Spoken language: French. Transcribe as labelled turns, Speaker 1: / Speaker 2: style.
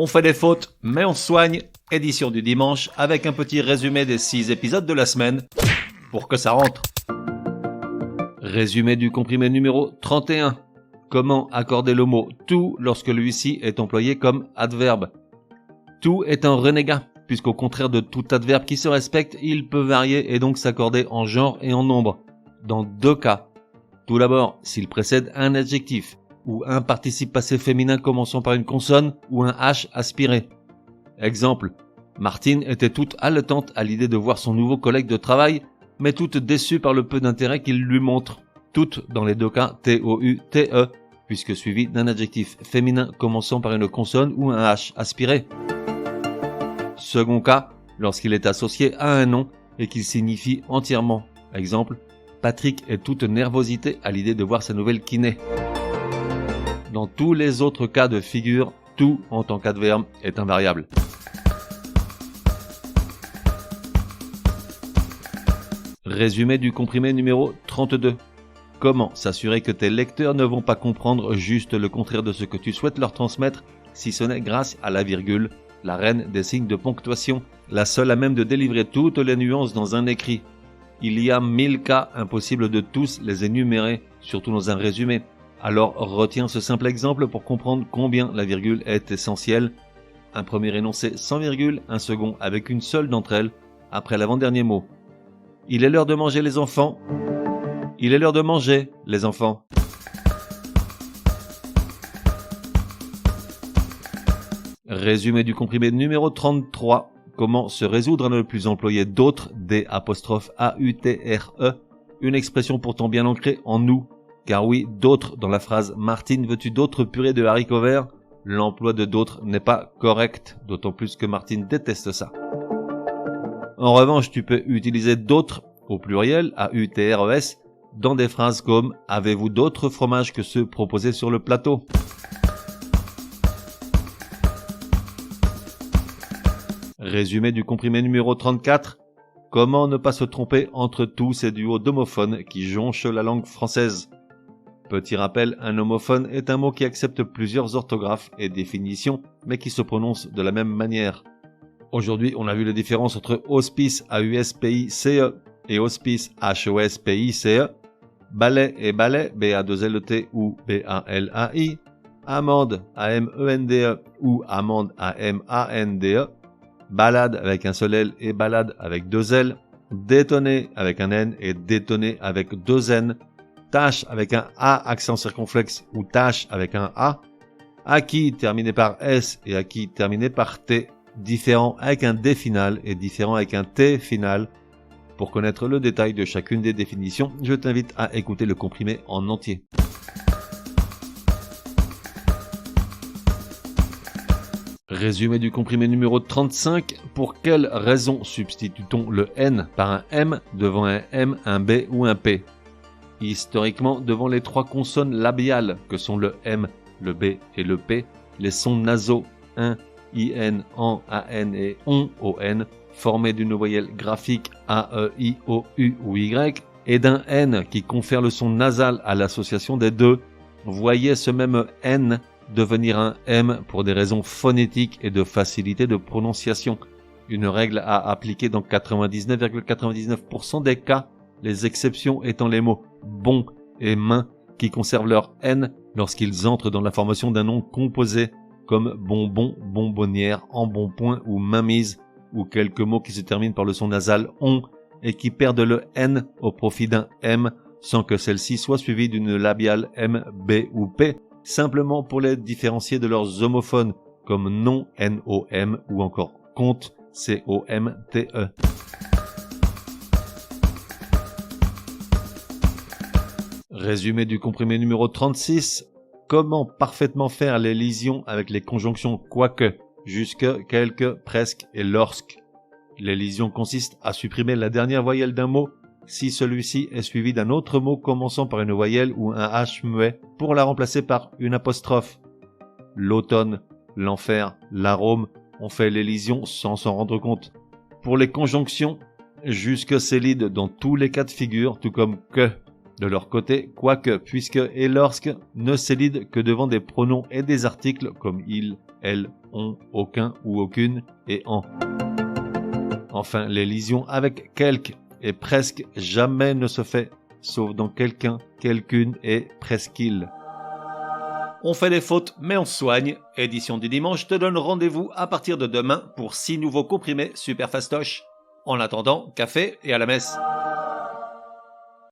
Speaker 1: On fait des fautes, mais on se soigne. Édition du dimanche avec un petit résumé des 6 épisodes de la semaine pour que ça rentre. Résumé du comprimé numéro 31. Comment accorder le mot tout lorsque celui-ci est employé comme adverbe. Tout est un renégat, puisqu'au contraire de tout adverbe qui se respecte, il peut varier et donc s'accorder en genre et en nombre. Dans 2 cas. Tout d'abord, s'il précède un adjectif, ou un participe passé féminin commençant par une consonne ou un H aspiré. Exemple, Martine était toute haletante à l'idée de voir son nouveau collègue de travail, mais toute déçue par le peu d'intérêt qu'il lui montre. Toutes, dans les 2 cas, T-O-U-T-E, puisque suivi d'un adjectif féminin commençant par une consonne ou un H aspiré. Second cas, lorsqu'il est associé à un nom et qu'il signifie entièrement. Exemple, Patrick est toute nervosité à l'idée de voir sa nouvelle kiné. Dans tous les autres cas de figure, tout en tant qu'adverbe est invariable. Résumé du comprimé numéro 32. Comment s'assurer que tes lecteurs ne vont pas comprendre juste le contraire de ce que tu souhaites leur transmettre, si ce n'est grâce à la virgule, la reine des signes de ponctuation, la seule à même de délivrer toutes les nuances dans un écrit. Il y a 1000 cas impossibles de tous les énumérer, surtout dans un résumé. Alors retiens ce simple exemple pour comprendre combien la virgule est essentielle. Un premier énoncé sans virgule, un second avec une seule d'entre elles, après l'avant-dernier mot. Il est l'heure de manger les enfants. Il est l'heure de manger les enfants. Résumé du comprimé numéro 33. Comment se résoudre à ne plus employer d'autres, D'-A-U-T-R-E, une expression pourtant bien ancrée en nous. Car oui, d'autres dans la phrase « Martine, veux-tu d'autres purées de haricots verts ?» L'emploi de d'autres n'est pas correct, d'autant plus que Martine déteste ça. En revanche, tu peux utiliser d'autres, au pluriel, A-U-T-R-E-S, dans des phrases comme « Avez-vous d'autres fromages que ceux proposés sur le plateau ?» Résumé du comprimé numéro 34. Comment ne pas se tromper entre tous ces duos d'homophones qui jonchent la langue française? Petit rappel, un homophone est un mot qui accepte plusieurs orthographes et définitions, mais qui se prononce de la même manière. Aujourd'hui, on a vu la différence entre hospice, A-U-S-P-I-C-E, et hospice, H-O-S-P-I-C-E, balai et balai, B-A-2-L-E-T ou B-A-L-A-I, amende, A-M-E-N-D-E ou amende, A-M-A-N-D-E, balade avec un seul L et balade avec 2 L, détonner avec un N et détonner avec 2 N, tâche avec un A accent circonflexe ou tâche avec un A, acquis terminé par S et acquis terminé par T, différent avec un D final et différent avec un T final. Pour connaître le détail de chacune des définitions, je t'invite à écouter le comprimé en entier. Résumé du comprimé numéro 35. Pour quelle raison substitue-t-on le N par un M devant un M, un B ou un P? Historiquement, devant les 3 consonnes labiales que sont le M, le B et le P, les sons nasaux IN, AN et ON formés d'une voyelle graphique A, E, I, O, U ou Y et d'un N qui confère le son nasal à l'association des deux. Voyez ce même N devenir un M pour des raisons phonétiques et de facilité de prononciation. Une règle à appliquer dans 99,99% des cas, les exceptions étant les mots bon et main qui conservent leur N lorsqu'ils entrent dans la formation d'un nom composé comme bonbon, bonbonnière, embonpoint ou mainmise, ou quelques mots qui se terminent par le son nasal on et qui perdent le N au profit d'un M sans que celle-ci soit suivie d'une labiale M, B ou P, simplement pour les différencier de leurs homophones comme nom, N-O-M ou encore compte, C-O-M-T-E. Résumé du comprimé numéro 36. Comment parfaitement faire les lisions avec les conjonctions quoique, jusque, quelque, presque et lorsque. Les lisions consistent à supprimer la dernière voyelle d'un mot si celui-ci est suivi d'un autre mot commençant par une voyelle ou un H muet pour la remplacer par une apostrophe. L'automne, l'enfer, l'arôme ont fait les lisions sans s'en rendre compte. Pour les conjonctions, jusque célide dans tous les cas de figure, tout comme que, de leur côté, quoique, puisque et lorsque ne s'élident que devant des pronoms et des articles comme il, elle, on, aucun ou aucune et en. Enfin, l'élision avec quelque et presque jamais ne se fait, sauf dans quelqu'un, quelqu'une et presqu'il. On fait des fautes, mais on se soigne. Édition du dimanche te donne rendez-vous à partir de demain pour 6 nouveaux comprimés super fastoches. En attendant, café et à la messe.